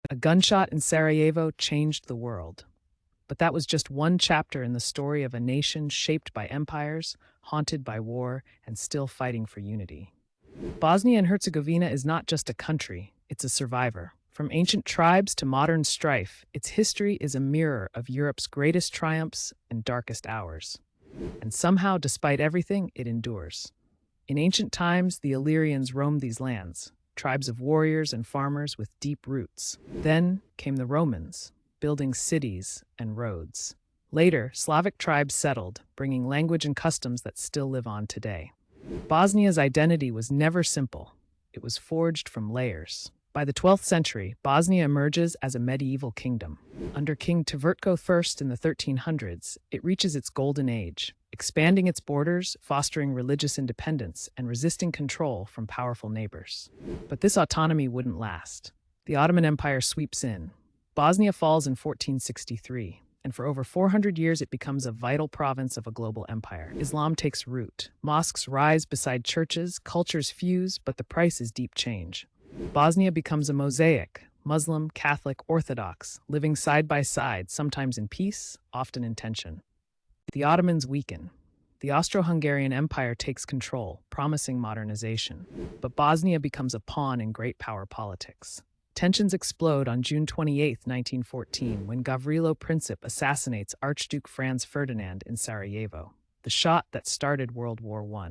A gunshot in Sarajevo changed the world. But that was just one chapter in the story of a nation shaped by empires, haunted by war, and still fighting for unity. Bosnia and Herzegovina is not just a country, it's a survivor. From ancient tribes to modern strife, its history is a mirror of Europe's greatest triumphs and darkest hours. And somehow, despite everything, it endures. In ancient times, the Illyrians roamed these lands, tribes of warriors and farmers with deep roots. Then came the Romans, building cities and roads. Later, Slavic tribes settled, bringing language and customs that still live on today. Bosnia's identity was never simple. It was forged from layers. By the 12th century, Bosnia emerges as a medieval kingdom. Under King Tvrtko I in the 1300s, it reaches its golden age, expanding its borders, fostering religious independence, and resisting control from powerful neighbors. But this autonomy wouldn't last. The Ottoman Empire sweeps in. Bosnia falls in 1463, and for over 400 years it becomes a vital province of a global empire. Islam takes root. Mosques rise beside churches, cultures fuse, but the price is deep change. Bosnia becomes a mosaic, Muslim, Catholic, Orthodox, living side by side, sometimes in peace, often in tension. The Ottomans weaken. The Austro-Hungarian Empire takes control, promising modernization. But Bosnia becomes a pawn in great power politics. Tensions explode on June 28, 1914, when Gavrilo Princip assassinates Archduke Franz Ferdinand in Sarajevo, the shot that started World War I.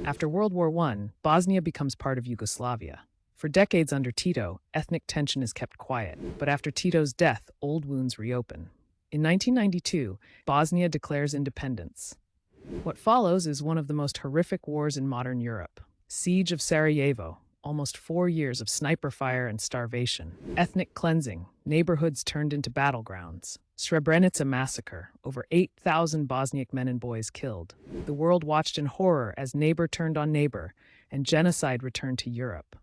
After World War I, Bosnia becomes part of Yugoslavia. For decades under Tito, ethnic tension is kept quiet, but after Tito's death, old wounds reopen. In 1992, Bosnia declares independence. What follows is one of the most horrific wars in modern Europe. Siege of Sarajevo, almost 4 years of sniper fire and starvation. Ethnic cleansing, neighborhoods turned into battlegrounds. Srebrenica massacre, over 8,000 Bosniak men and boys killed. The world watched in horror as neighbor turned on neighbor, and genocide returned to Europe.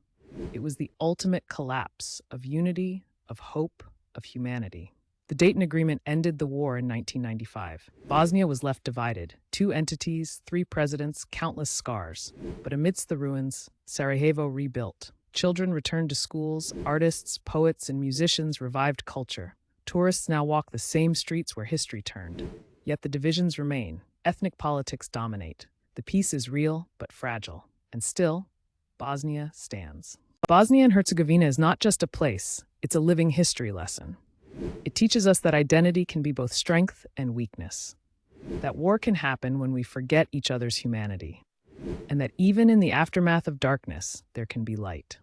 It was the ultimate collapse of unity, of hope, of humanity. The Dayton Agreement ended the war in 1995. Bosnia was left divided. 2 entities, 3 presidents, countless scars. But amidst the ruins, Sarajevo rebuilt. Children returned to schools, artists, poets, and musicians revived culture. Tourists now walk the same streets where history turned. Yet the divisions remain. Ethnic politics dominate. The peace is real, but fragile. And still, Bosnia stands. Bosnia and Herzegovina is not just a place, it's a living history lesson. It teaches us that identity can be both strength and weakness, that war can happen when we forget each other's humanity, and that even in the aftermath of darkness, there can be light.